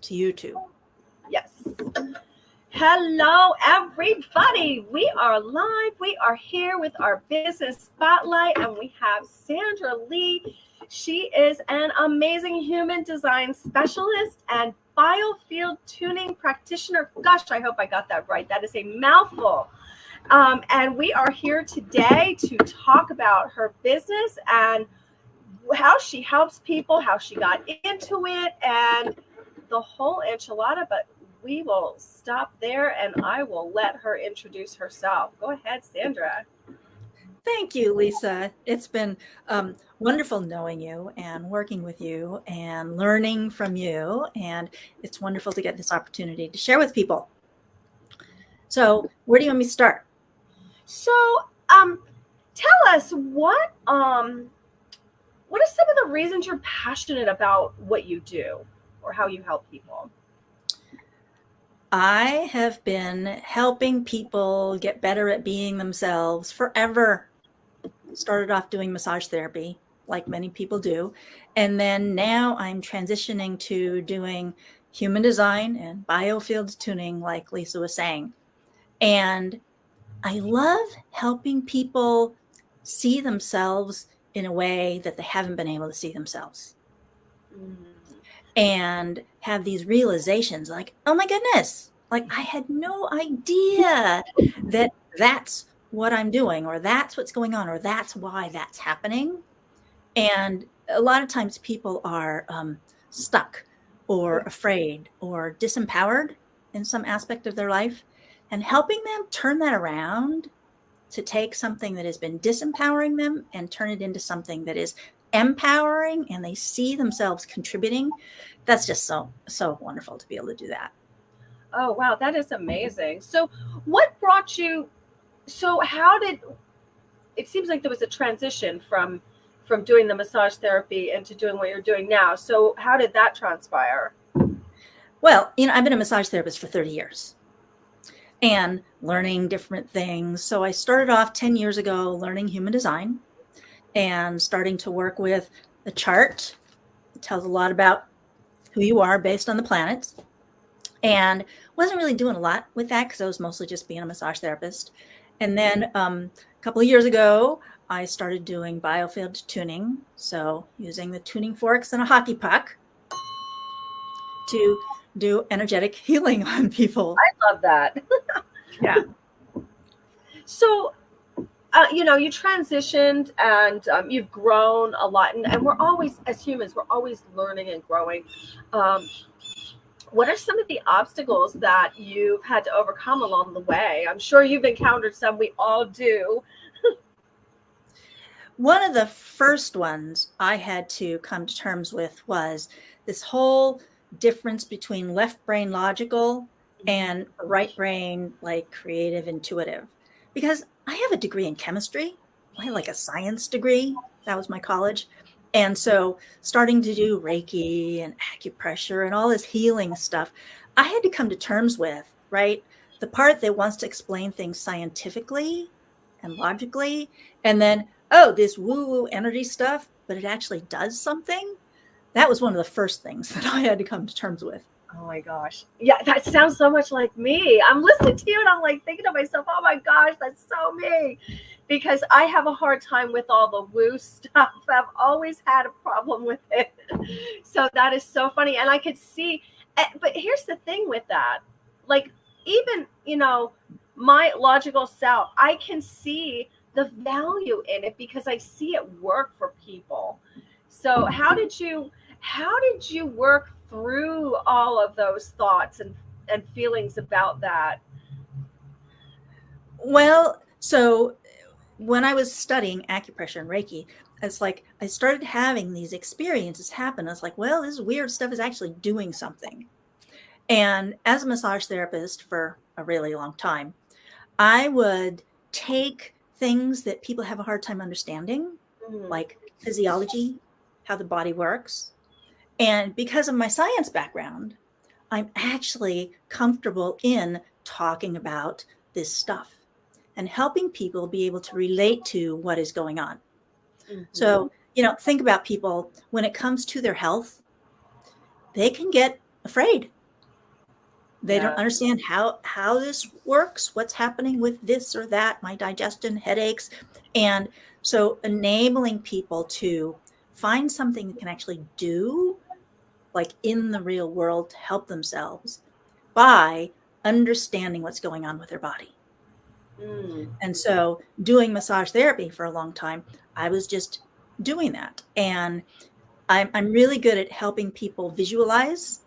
to YouTube. Yes. Hello, everybody. We are live. We are here with our business spotlight, and we have Sandra Lee. She is an amazing human design specialist and Biofield Tuning practitioner. Gosh, I hope I got that right. That is a mouthful. And we are here today to talk about her business and how she helps people, how she got into it, and the whole enchilada. But we will stop there and I will let her introduce herself. Go ahead, Sandra. Thank you, Lisa. It's been wonderful knowing you and working with you and learning from you. And it's wonderful to get this opportunity to share with people. So where do you want me to start? So tell us what are some of the reasons you're passionate about what you do or how you help people? I have been helping people get better at being themselves forever. Started off doing massage therapy, like many people do. And then now I'm transitioning to doing human design and biofield tuning, like Lisa was saying. And I love helping people see themselves in a way that they haven't been able to see themselves. And have these realizations like, oh my goodness, like I had no idea that that's what I'm doing, or that's what's going on, or that's why that's happening. And a lot of times people are stuck or afraid or disempowered in some aspect of their life, and helping them turn that around to take something that has been disempowering them and turn it into something that is empowering, and they see themselves contributing. That's just so wonderful to be able to do that. Oh, wow. That is amazing. So what brought you, how did, it seems like there was a transition from doing the massage therapy into doing what you're doing now. So how did that transpire? Well, I've been a massage therapist for 30 years and learning different things. So I started off 10 years ago learning human design and starting to work with the chart. It tells a lot about who you are based on the planets. And wasn't really doing a lot with that because I was mostly just being a massage therapist. And then a couple of years ago, I started doing biofield tuning. So using the tuning forks and a hockey puck to do energetic healing on people. I love that. Yeah. So, you transitioned and you've grown a lot. And we're always, as humans, we're always learning and growing. What are some of the obstacles that you've had to overcome along the way? I'm sure you've encountered some. We all do. One of the first ones I had to come to terms with was this whole difference between left brain logical and right brain, like creative, intuitive. Because I have a degree in chemistry. I had like a science degree. That was my college. And so starting to do Reiki and acupressure and all this healing stuff, I had to come to terms with, right? The part that wants to explain things scientifically and logically, and then, oh, this woo-woo energy stuff, but it actually does something. That was one of the first things that I had to come to terms with. Oh my gosh. Yeah, that sounds so much like me. I'm listening to you and I'm like thinking to myself, oh my gosh, that's so me. Because I have a hard time with all the woo stuff. I've always had a problem with it. So that is so funny. And I could see, but here's the thing with that. Like, even, my logical self, I can see the value in it because I see it work for people. So how did you work through all of those thoughts and feelings about that? Well, so when I was studying acupressure and Reiki, it's like I started having these experiences happen. I was like, well, this weird stuff is actually doing something. And as a massage therapist for a really long time, I would take things that people have a hard time understanding, like physiology, how the body works. And because of my science background, I'm actually comfortable in talking about this stuff and helping people be able to relate to what is going on. So, think about people when it comes to their health, they can get afraid. They don't Yeah. understand how this works, what's happening with this or that, my digestion, headaches. And so enabling people to find something they can actually do, like in the real world, to help themselves by understanding what's going on with their body. And so doing massage therapy for a long time, I was just doing that. And I'm really good at helping people visualize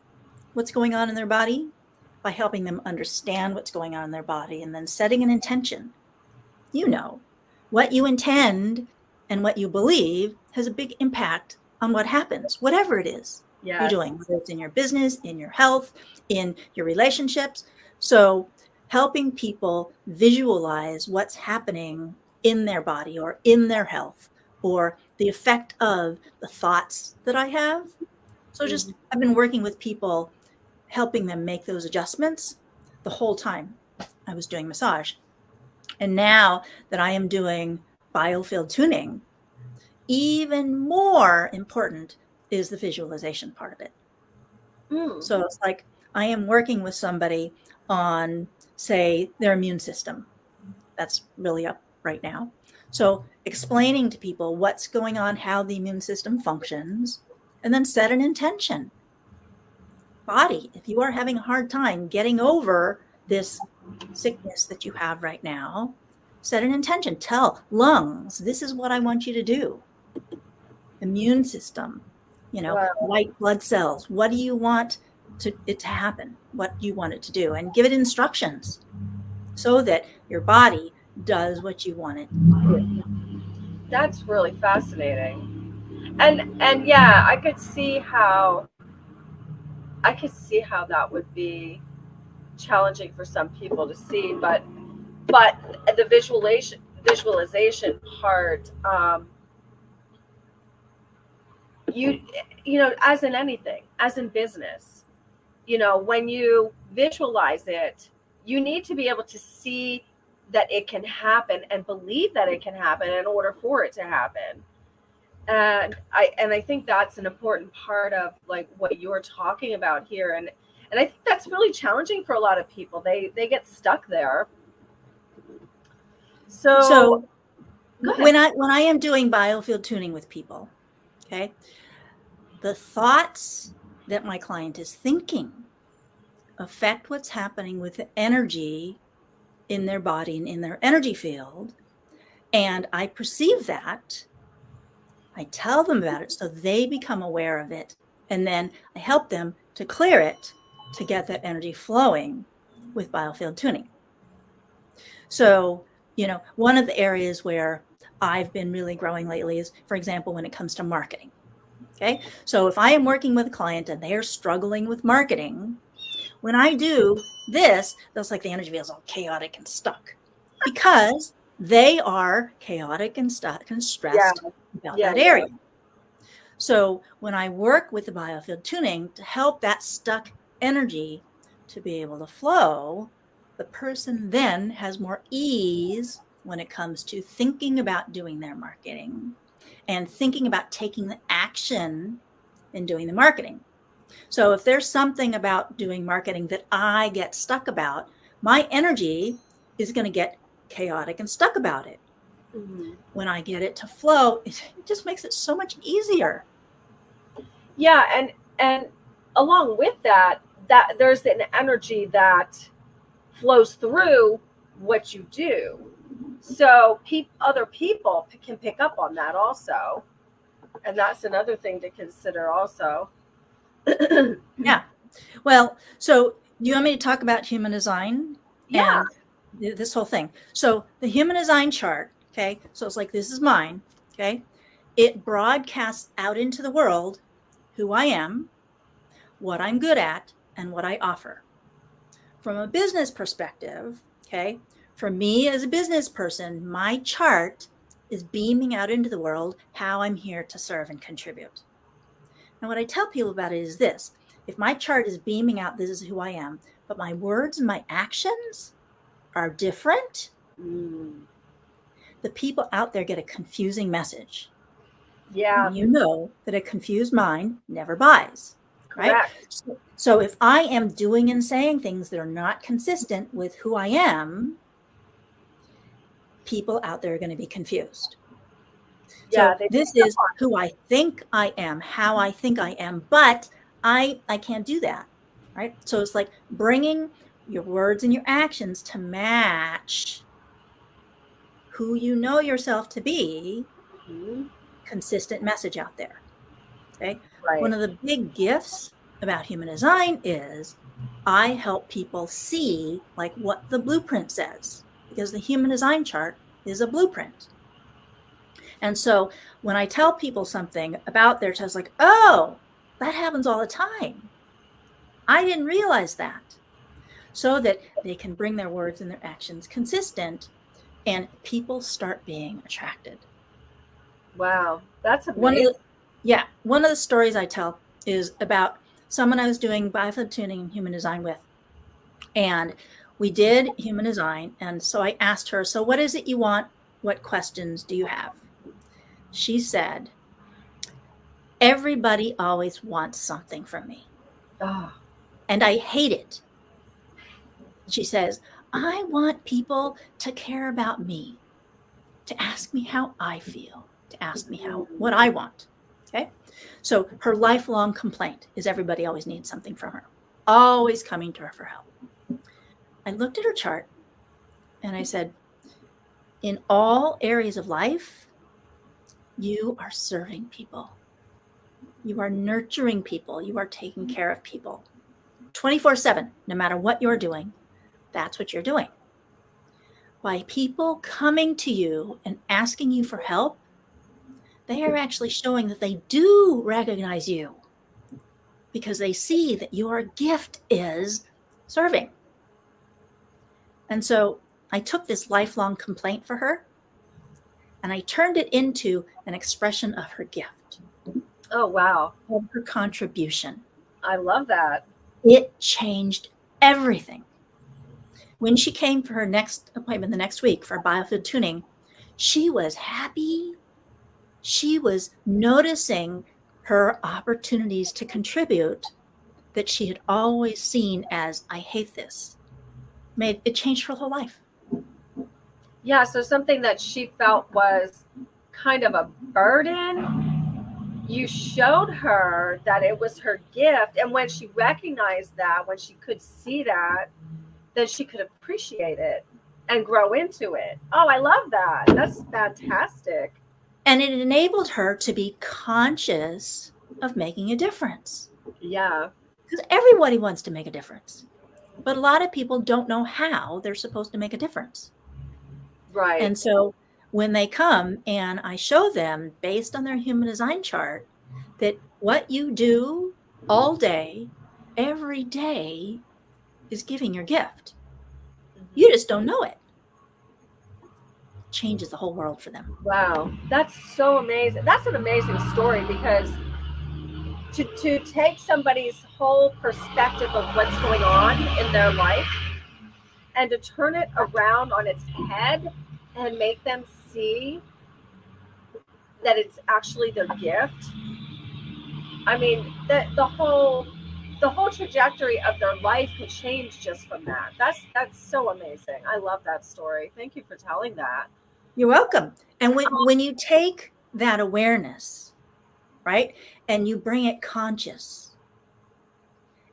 what's going on in their body by helping them understand what's going on in their body and then setting an intention. You know, what you intend and what you believe has a big impact on what happens, whatever it is you're Yes. doing, whether it's in your business, in your health, in your relationships. So helping people visualize what's happening in their body or in their health or the effect of the thoughts that I have. So just I've been working with people, helping them make those adjustments the whole time I was doing massage. And now that I am doing biofield tuning, even more important is the visualization part of it. So it's like I am working with somebody on, say, their immune system. That's really up right now. So explaining to people what's going on, how the immune system functions, and then set an intention. Body, if you are having a hard time getting over this sickness that you have right now, set an intention. Tell lungs, this is what I want you to do. Immune system, Wow. white blood cells, what do you want it to happen? What do you want it to do? And give it instructions so that your body does what you want it to do. That's really fascinating. And yeah, I could see how that would be challenging for some people to see, but the visualization part, you you know, as in anything, as in business, when you visualize it, you need to be able to see that it can happen and believe that it can happen in order for it to happen. And I think that's an important part of like what you're talking about here. And I think that's really challenging for a lot of people. They get stuck there. So So go ahead. when I am doing biofield tuning with people, okay, the thoughts that my client is thinking affect what's happening with the energy in their body and in their energy field. And I perceive that. I tell them about it so they become aware of it. And then I help them to clear it to get that energy flowing with biofield tuning. So, one of the areas where I've been really growing lately is, for example, when it comes to marketing. Okay. So if I am working with a client and they are struggling with marketing, when I do this, that's like the energy feels all chaotic and stuck because they are chaotic and stuck and Yeah, stressed about yeah, that yeah. area. So when I work with the biofield tuning to help that stuck energy to be able to flow, the person then has more ease when it comes to thinking about doing their marketing and thinking about taking the action in doing the marketing. So if there's something about doing marketing that I get stuck about, my energy is going to get chaotic and stuck about it. Mhm. When I get it to flow, it just makes it so much easier. Yeah, and along with that, that there's an energy that flows through what you do. So other people can pick up on that also, and that's another thing to consider also. Yeah. Well, so do you want me to talk about human design Yeah. and this whole thing? So the human design chart, okay, so it's like this is mine, okay? It broadcasts out into the world who I am, what I'm good at, and what I offer. From a business perspective, okay, for me as a business person, my chart is beaming out into the world how I'm here to serve and contribute. And what I tell people about it is this: if my chart is beaming out, this is who I am, but my words and my actions are different, Mm, the people out there get a confusing message. yeah, And you know that a confused mind never buys. right? Correct. So if I am doing and saying things that are not consistent with who I am, people out there are going to be confused. Yeah, So they this pick up is who I think I am, how I think I am, but I can't do that, right? So it's like bringing your words and your actions to match who you know yourself to be, on. consistent message out there. Okay. One Right. of the big gifts about human design is I help people see like what the blueprint says, because the human design chart is a blueprint. And so when I tell people something about their test, like, oh, that happens all the time. I didn't realize that. So that they can bring their words and their actions consistent and people start being attracted. Wow, that's One of amazing. the, one of the stories I tell is about someone I was doing Biofield Tuning and human design with. And we did human design. And so I asked her, so what is it you want? What questions do you have? She said, everybody always wants something from me. Oh, And I hate it. She says, I want people to care about me, to ask me how I feel, to ask me what I want. Okay. So her lifelong complaint is everybody always needs something from her, always coming to her for help. I looked at her chart and I said, in all areas of life, you are serving people. You are nurturing people. You are taking care of people 24/7, no matter what you're doing. That's what you're doing. By people coming to you and asking you for help, they are actually showing that they do recognize you because they see that your gift is serving. And so I took this lifelong complaint for her and I turned it into an expression of her gift, oh, wow. of her contribution. I love that. It changed everything. When she came for her next appointment the next week for Biofield Tuning, she was happy. She was noticing her opportunities to contribute that she had always seen as, I hate this. It changed her whole life. Yeah, so something that she felt was kind of a burden, you showed her that it was her gift. And when she recognized that, when she could see that, then she could appreciate it and grow into it. Oh, I love that. That's fantastic. And it enabled her to be conscious of making a difference. Yeah. Because everybody wants to make a difference. But a lot of people don't know how they're supposed to make a difference. Right. And so when they come and I show them based on their human design chart that what you do all day, every day is giving your gift. You just don't know it. Changes the whole world for them. Wow. That's so amazing. That's an amazing story because to take somebody's whole perspective of what's going on in their life and to turn it around on its head and make them see that it's actually their gift. I mean, the whole trajectory of their life could change just from that. That's so amazing. I love that story. Thank you for telling that. You're welcome. And when you take that awareness, right, and you bring it conscious,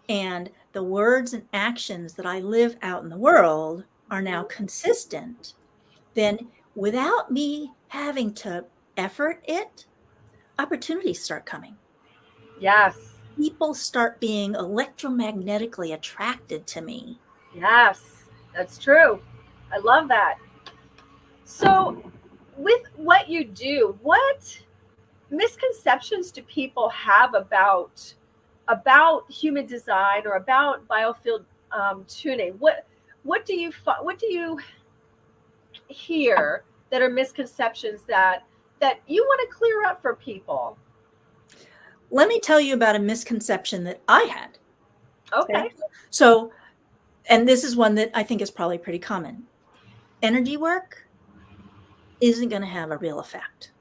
and the words and actions that I live out in the world are now consistent, then without me having to effort it, opportunities start coming. Yes. People start being electromagnetically attracted to me. Yes, that's true. I love that. So, with what you do, what misconceptions do people have about human design or about biofield tuning? What do you hear that are misconceptions that you want to clear up for people? Let me tell you about a misconception that I had. Okay. So, and this is one that I think is probably pretty common. Energy work isn't going to have a real effect.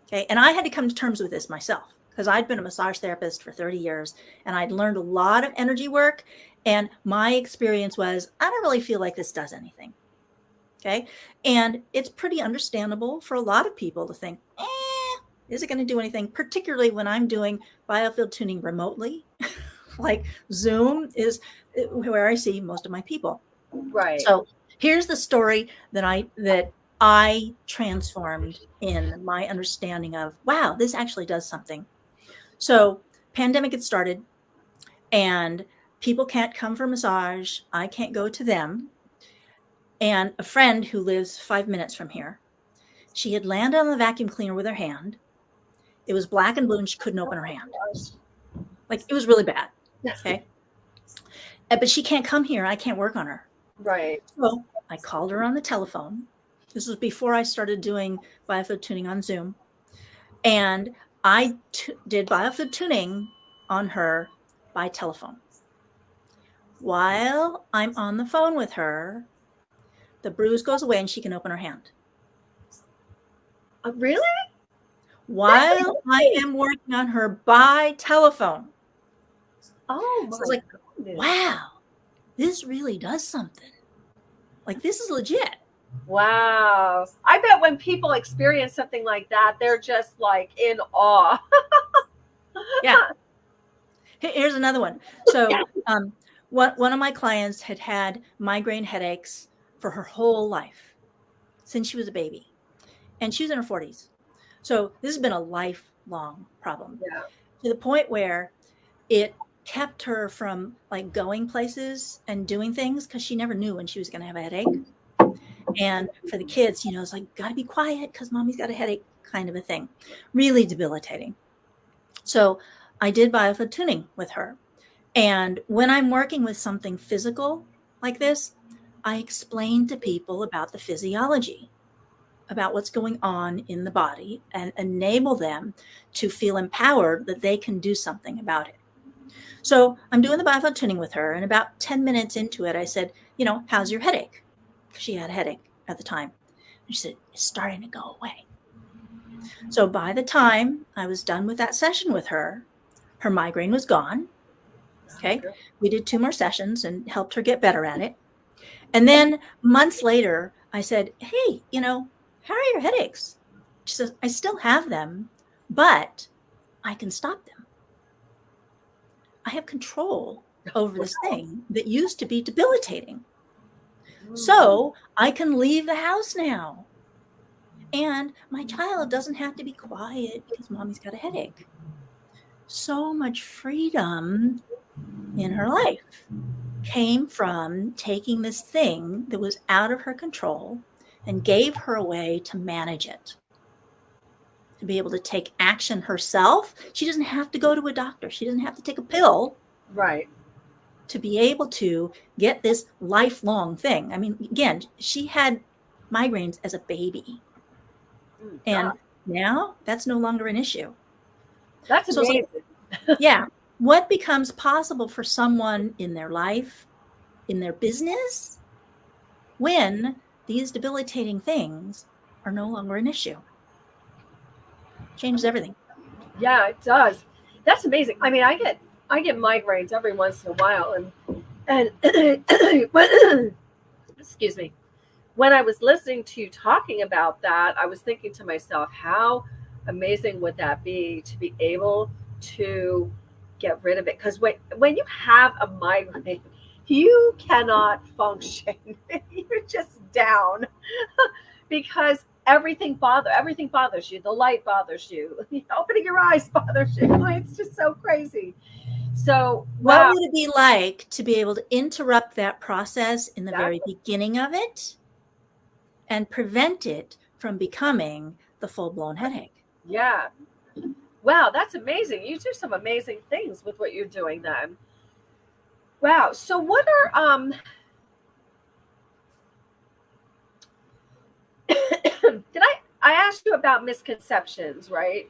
Okay. And I had to come to terms with this myself. because I'd been a massage therapist for 30 years and I'd learned a lot of energy work. And my experience was, I don't really feel like this does anything. Okay. And it's pretty understandable for a lot of people to think, is it going to do anything? Particularly when I'm doing biofield tuning remotely, like Zoom is where I see most of my people. Right. So here's the story that I transformed in my understanding of, wow, this actually does something. So pandemic had started and people can't come for massage. I can't go to them. And a friend who lives 5 minutes from here, she had landed on the vacuum cleaner with her hand. It was black and blue and she couldn't open her hand. Like, it was really bad. Okay. But she can't come here. I can't work on her. Right. So I called her on the telephone. This was before I started doing biofield tuning on Zoom. And I did biofield tuning on her by telephone. While I'm on the phone with her, the bruise goes away and she can open her hand. Really? While I am working on her by telephone. Oh, so I was like, wow, this really does something. Like, this is legit. Wow. I bet when people experience something like that, they're just like in awe. Yeah. Here's another one. So one of my clients had migraine headaches for her whole life since she was a baby. And she was in her 40s. So this has been a lifelong problem. Yeah. To the point where it kept her from like going places and doing things because she never knew when she was going to have a headache. And for the kids, it's like, got to be quiet because mommy's got a headache kind of a thing. Really debilitating. So I did biofield tuning with her. And when I'm working with something physical like this, I explain to people about the physiology, about what's going on in the body, and enable them to feel empowered that they can do something about it. So I'm doing the biofield tuning with her. And about 10 minutes into it, I said, how's your headache? She had a headache at the time. And she said, it's starting to go away. So by the time I was done with that session with her, her migraine was gone. Okay. We did 2 more sessions and helped her get better at it. And then months later, I said, hey, how are your headaches? She says, I still have them, but I can stop them. I have control over this thing that used to be debilitating. So I can leave the house now. And my child doesn't have to be quiet because mommy's got a headache. So much freedom in her life came from taking this thing that was out of her control and gave her a way to manage it, to be able to take action herself. She doesn't have to go to a doctor. She doesn't have to take a pill. Right. To be able to get this lifelong thing. I mean, again, she had migraines as a baby. And now that's no longer an issue. That's amazing. Yeah. What becomes possible for someone in their life, in their business, when these debilitating things are no longer an issue? Changes everything. Yeah, it does. That's amazing. I mean, I get migraines every once in a while, and excuse me. When I was listening to you talking about that, I was thinking to myself, how amazing would that be to be able to get rid of it? Because when you have a migraine, you cannot function. You're just down because everything bothers you. The light bothers you. Opening your eyes bothers you. It's just so crazy. So what would it be like to be able to interrupt that process in the very beginning of it and prevent it from becoming the full-blown headache? Yeah. Wow, that's amazing. You do some amazing things with what you're doing then. Wow. So what are did I asked you about misconceptions, right?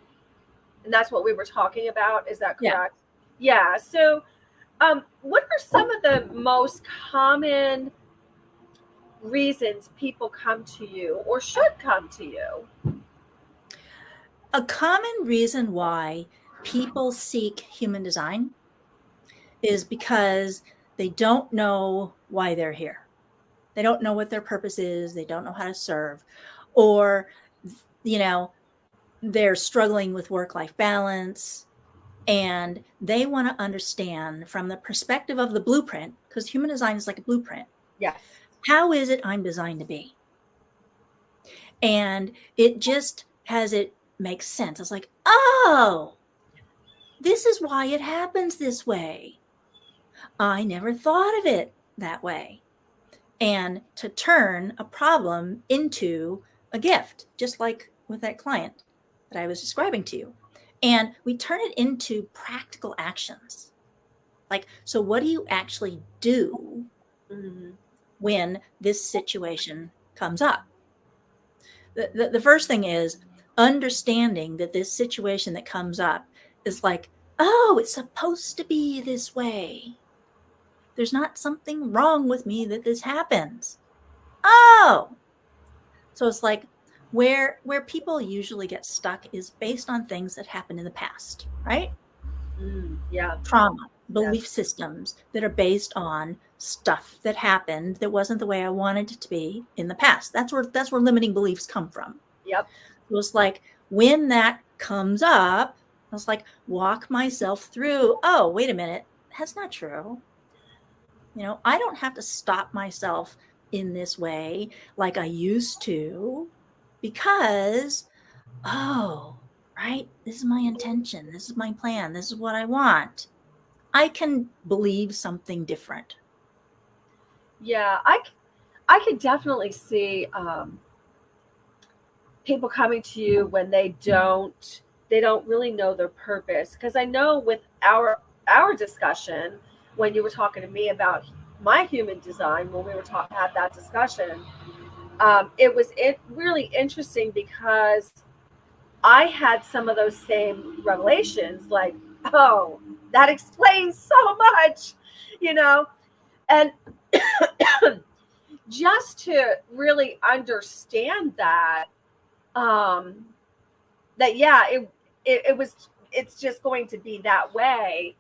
And that's what we were talking about. Is that correct? Yeah. So what are some of the most common reasons people come to you or should come to you? A common reason why people seek human design is because they don't know why they're here. They don't know what their purpose is. They don't know how to serve, or, they're struggling with work-life balance, and they want to understand from the perspective of the blueprint, because human design is like a blueprint. Yes. How is it I'm designed to be? And it just makes sense. It's like, oh, this is why it happens this way. I never thought of it that way. And to turn a problem into a gift, just like with that client that I was describing to you. And we turn it into practical actions. Like, so what do you actually do when this situation comes up? The first thing is understanding that this situation that comes up is like, oh, it's supposed to be this way. There's not something wrong with me that this happens. Oh, so it's like where people usually get stuck is based on things that happened in the past, right? Yeah. Trauma, belief systems that are based on stuff that happened that wasn't the way I wanted it to be in the past. That's where limiting beliefs come from. Yep. It was like when that comes up, I was like, walk myself through, oh, wait a minute, that's not true. I don't have to stop myself in this way like I used to, because, oh, right, this is my intention. This is my plan. This is what I want. I can believe something different. Yeah, I could definitely see people coming to you when they don't really know their purpose. Because I know with our discussion, when you were talking to me about my human design, when we were had that discussion, it was really interesting because I had some of those same revelations, like, oh, that explains so much, and just to really understand that, it's just going to be that way,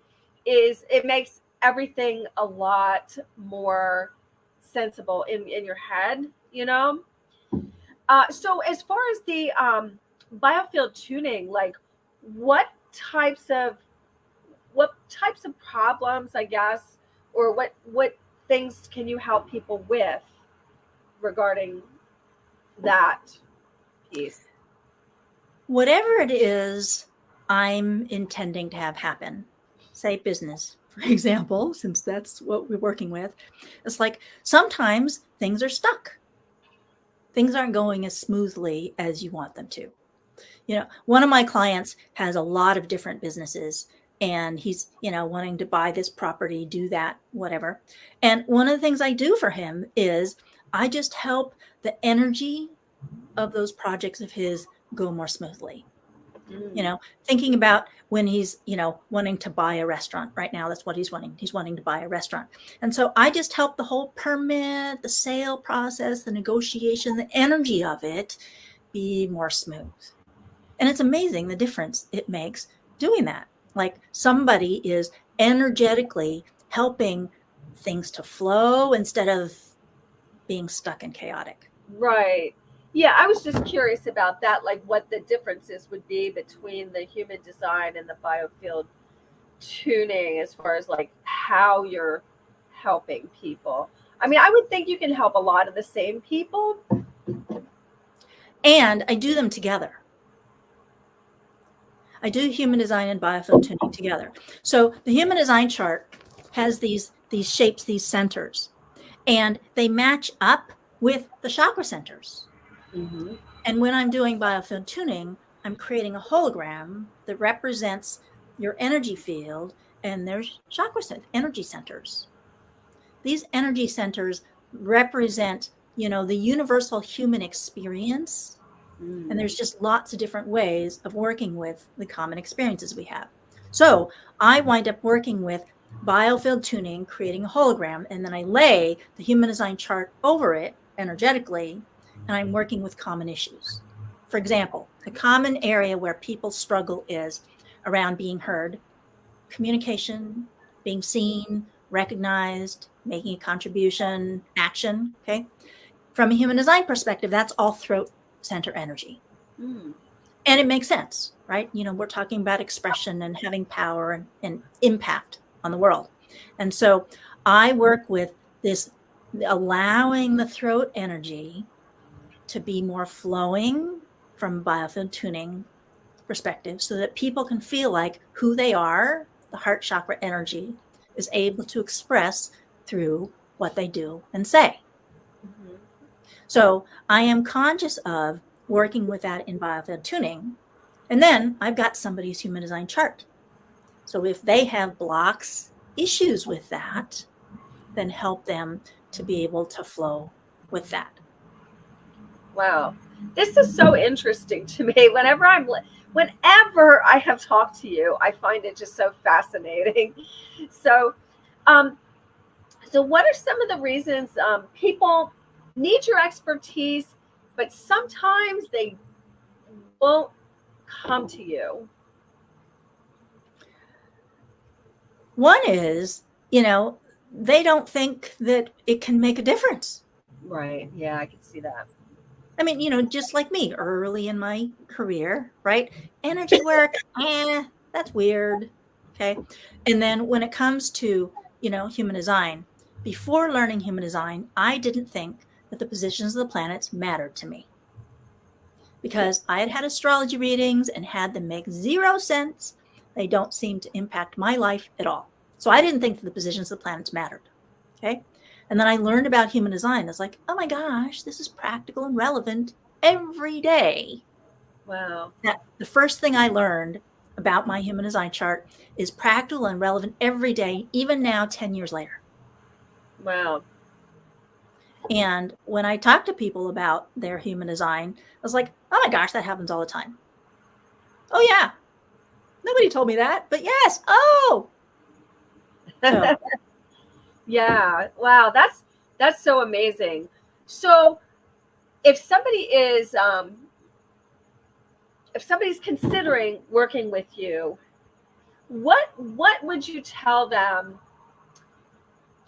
it makes everything a lot more sensible in your head, so as far as the Biofield tuning, like what types of problems, I guess, or what things can you help people with regarding that piece? Whatever it is I'm intending to have happen, say business, for example, since that's what we're working with, it's like sometimes things are stuck. Things aren't going as smoothly as you want them to. One of my clients has a lot of different businesses, and he's, wanting to buy this property, do that, whatever. And one of the things I do for him is I just help the energy of those projects of his go more smoothly. Thinking about when he's, wanting to buy a restaurant right now, that's what he's wanting. He's wanting to buy a restaurant. And so I just help the whole permit, the sale process, the negotiation, the energy of it be more smooth. And it's amazing the difference it makes doing that. Like somebody is energetically helping things to flow instead of being stuck and chaotic. Right. Yeah, I was just curious about that, like what the differences would be between the human design and the Biofield tuning as far as like how you're helping people. I mean, I would think you can help a lot of the same people. And I do them together. I do human design and Biofield tuning together. So the human design chart has these shapes, these centers, and they match up with the chakra centers. Mm-hmm. And when I'm doing Biofield tuning, I'm creating a hologram that represents your energy field, and there's chakra energy centers. These energy centers represent, the universal human experience. And there's just lots of different ways of working with the common experiences we have. So I wind up working with Biofield tuning, creating a hologram, and then I lay the human design chart over it energetically, and I'm working with common issues. For example, the common area where people struggle is, around being heard, communication, being seen, recognized, making a contribution, action. Okay. From a human design perspective, that's all throat center energy. Mm. And it makes sense, right? We're talking about expression and having power and impact on the world. And so I work with this, allowing the throat energy to be more flowing from Biofield Tuning perspective so that people can feel like who they are, the heart chakra energy is able to express through what they do and say. Mm-hmm. So I am conscious of working with that in Biofield Tuning. And then I've got somebody's human design chart. So if they have blocks, issues with that, then help them to be able to flow with that. Wow. This is so interesting to me. Whenever I have talked to you, I find it just so fascinating. So, so what are some of the reasons people need your expertise, but sometimes they won't come to you? One is, they don't think that it can make a difference. Right. Yeah, I can see that. I mean, just like me early in my career, right? Energy work, that's weird. Okay. And then when it comes to, human design, before learning human design, I didn't think that the positions of the planets mattered to me because I had had astrology readings and had them make zero sense. They don't seem to impact my life at all. So I didn't think that the positions of the planets mattered. Okay. And then I learned about human design. It's like, oh my gosh, this is practical and relevant every day. Wow. The first thing I learned about my human design chart is practical and relevant every day, even now, 10 years later. Wow. And when I talk to people about their human design, I was like, oh my gosh, that happens all the time. Oh yeah. Nobody told me that, but yes. Oh. So. Yeah. Wow. That's so amazing. So if somebody's considering working with you, what would you tell them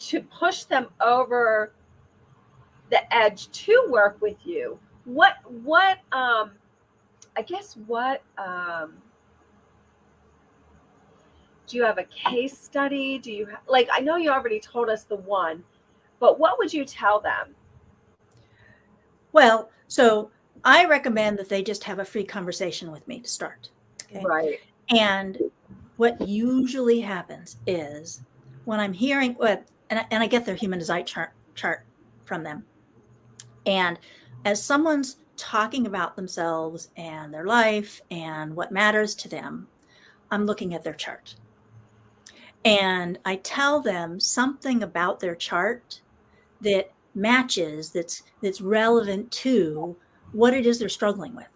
to push them over the edge to work with you? What I guess what do you have a case study? Do you like, I know you already told us the one, but what would you tell them? Well, so I recommend that they just have a free conversation with me to start. Okay. Right. And what usually happens is when I'm hearing and I get their human design chart from them. And as someone's talking about themselves and their life and what matters to them, I'm looking at their chart. And I tell them something about their chart that matches, that's relevant to what it is they're struggling with.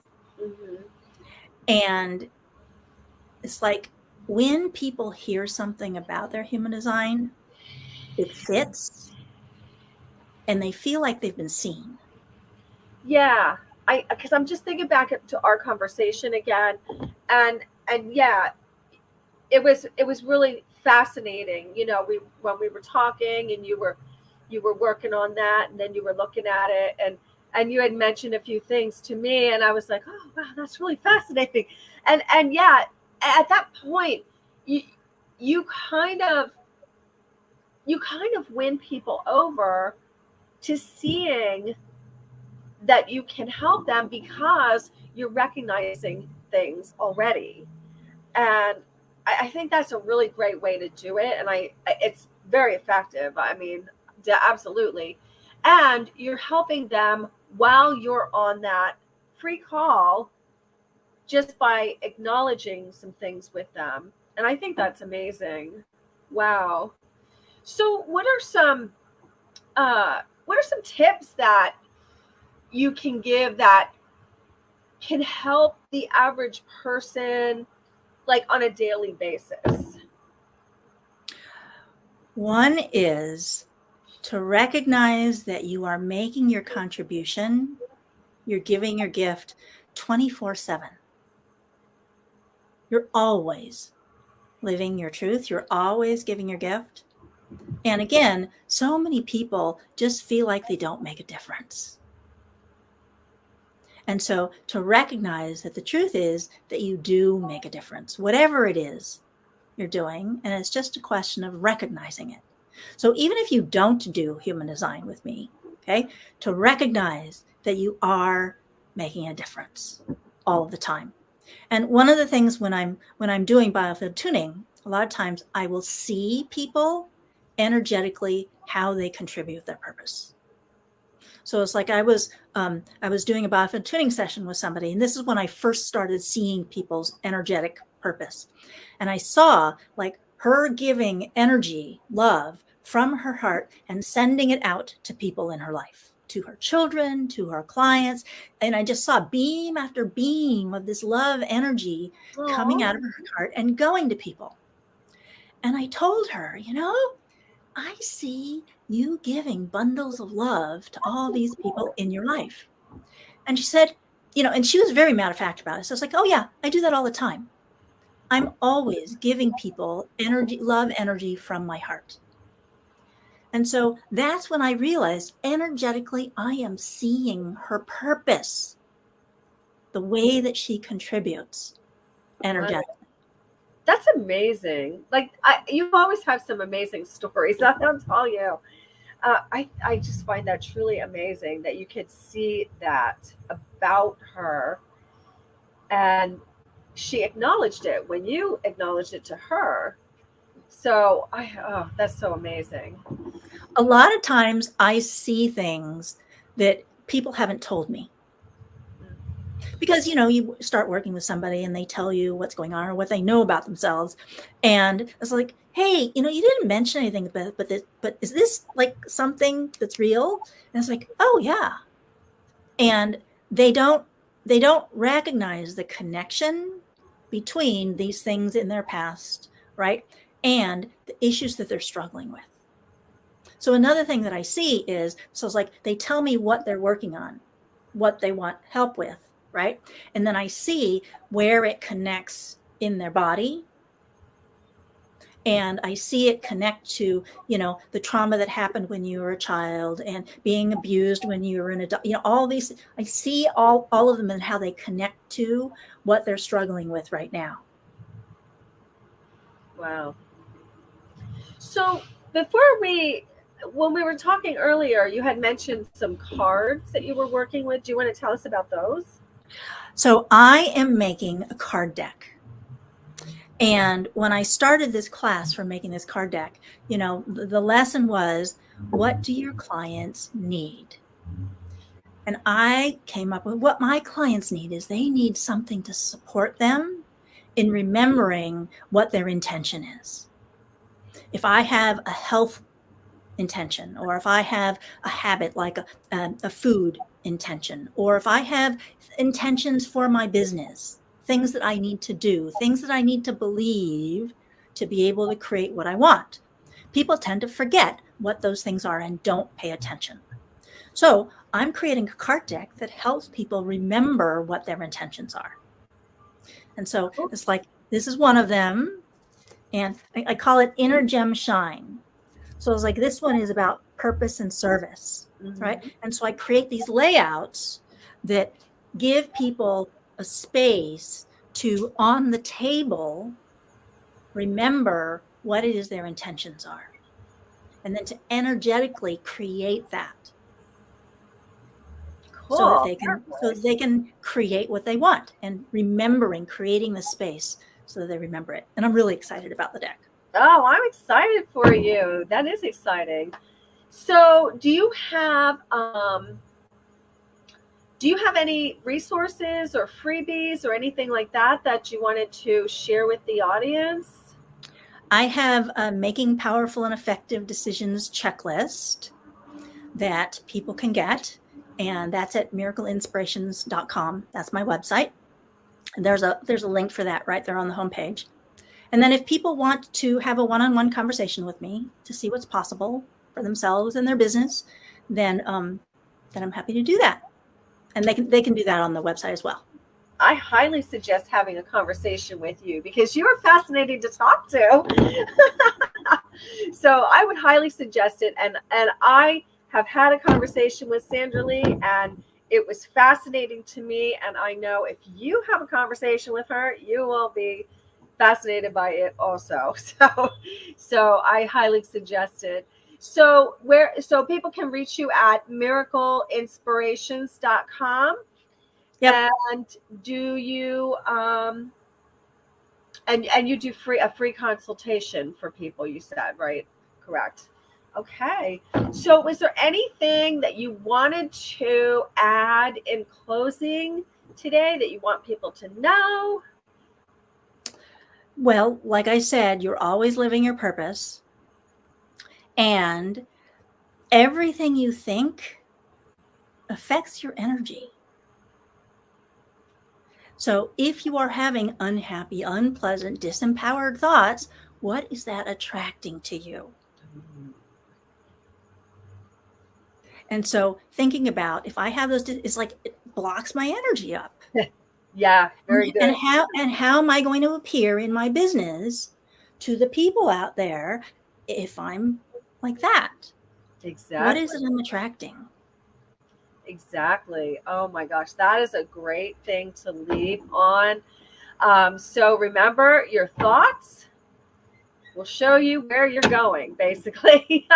Mm-hmm. And it's like when people hear something about their human design, it fits and they feel like they've been seen. Yeah. Because I'm just thinking back to our conversation again, and yeah, it was really fascinating. When we were talking and you were working on that, and then you were looking at it, and you had mentioned a few things to me, and I was like, oh wow, that's really fascinating. And yeah, at that point, you kind of win people over to seeing that you can help them because you're recognizing things already. And I think that's a really great way to do it. And it's very effective. I mean, absolutely. And you're helping them while you're on that free call just by acknowledging some things with them. And I think that's amazing. Wow. So what are some tips that you can give that can help the average person, like on a daily basis? One is to recognize that you are making your contribution, you're giving your gift 24/7. You're always living your truth. You're always giving your gift. And again, so many people just feel like they don't make a difference. And so to recognize that the truth is that you do make a difference, whatever it is you're doing. And it's just a question of recognizing it. So even if you don't do human design with me, okay, to recognize that you are making a difference all the time. And one of the things when I'm doing biofield tuning, a lot of times I will see people energetically how they contribute their purpose. So it's like I was doing a Biofield tuning session with somebody, and this is when I first started seeing people's energetic purpose. And I saw like her giving energy, love from her heart and sending it out to people in her life, to her children, to her clients. And I just saw beam after beam of this love energy coming out of her heart and going to people. And I told her, you know, I see you giving bundles of love to all these people in your life. And she said, you know, and she was very matter of fact about it. So it's like, oh yeah, I do that all the time. I'm always giving people energy, love energy from my heart. And so that's when I realized energetically, I am seeing her purpose, the way that she contributes energetically. That's amazing. Like you always have some amazing stories. I'll tell you. I just find that truly amazing that you could see that about her, and she acknowledged it when you acknowledged it to her. So that's so amazing. A lot of times I see things that people haven't told me. Because, you know, you start working with somebody and they tell you what's going on or what they know about themselves. And it's like, hey, you know, you didn't mention anything about it, but is this like something that's real? And it's like, oh yeah. And they don't recognize the connection between these things in their past, right? And the issues that they're struggling with. So another thing that I see is, so it's like they tell me what they're working on, what they want help with, right? And then I see where it connects in their body. And I see it connect to, you know, the trauma that happened when you were a child and being abused when you were an adult, you know, all these, I see all of them and how they connect to what they're struggling with right now. Wow. So when we were talking earlier, you had mentioned some cards that you were working with. Do you want to tell us about those? So I am making a card deck. And when I started this class for making this card deck, you know, the lesson was, what do your clients need? And I came up with what my clients need is they need something to support them in remembering what their intention is. If I have a health intention, or if I have a habit like a food intention, or if I have intentions for my business, things that I need to do, things that I need to believe to be able to create what I want. People tend to forget what those things are and don't pay attention. So I'm creating a card deck that helps people remember what their intentions are. And so it's like, this is one of them. And I call it Inner Gem Shine. So it's like, this one is about purpose and service, right? And so I create these layouts that give people a space to, on the table, remember what it is their intentions are. And then to energetically create that. Cool. So that they can create what they want, and creating the space so that they remember it. And I'm really excited about the deck. Oh, I'm excited for you. That is exciting. So do you have any resources or freebies or anything like that you wanted to share with the audience? I have a Making Powerful and Effective Decisions checklist that people can get, and that's at miracleinspirations.com. That's my website. And there's a link for that right there on the homepage. And then if people want to have a one-on-one conversation with me to see what's possible for themselves and their business, then I'm happy to do that. And they can do that on the website as well. I highly suggest having a conversation with you because you are fascinating to talk to. So I would highly suggest it. And I have had a conversation with Sandra Lee, and it was fascinating to me. And I know if you have a conversation with her, you will be fascinated by it also. So I highly suggest it. So people can reach you at miracleinspirations.com. Yep. And do you and you do a free consultation for people, you said, right? Correct. Okay. So was there anything that you wanted to add in closing today that you want people to know? Well, like I said, you're always living your purpose, and everything you think affects your energy. So if you are having unhappy, unpleasant, disempowered thoughts, what is that attracting to you? And so thinking about, if I have those, it's like it blocks my energy up. Yeah, very good. And how am I going to appear in my business to the people out there if I'm like that? Exactly. What is it I'm attracting? Exactly. Oh my gosh, that is a great thing to leave on. So remember, your thoughts will show you where you're going, basically.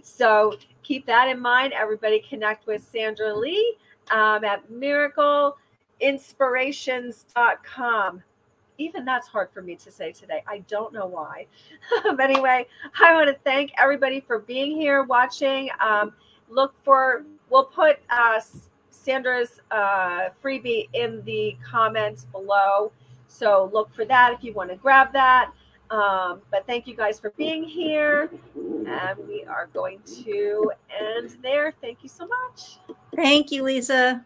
So keep that in mind. Everybody connect with Sandra Lee at miracleinspirations.com. Even that's hard for me to say today. I don't know why. But anyway, I want to thank everybody for being here, watching. We'll put Sandra's freebie in the comments below. So look for that if you want to grab that. But thank you guys for being here. And we are going to end there. Thank you so much. Thank you, Lisa.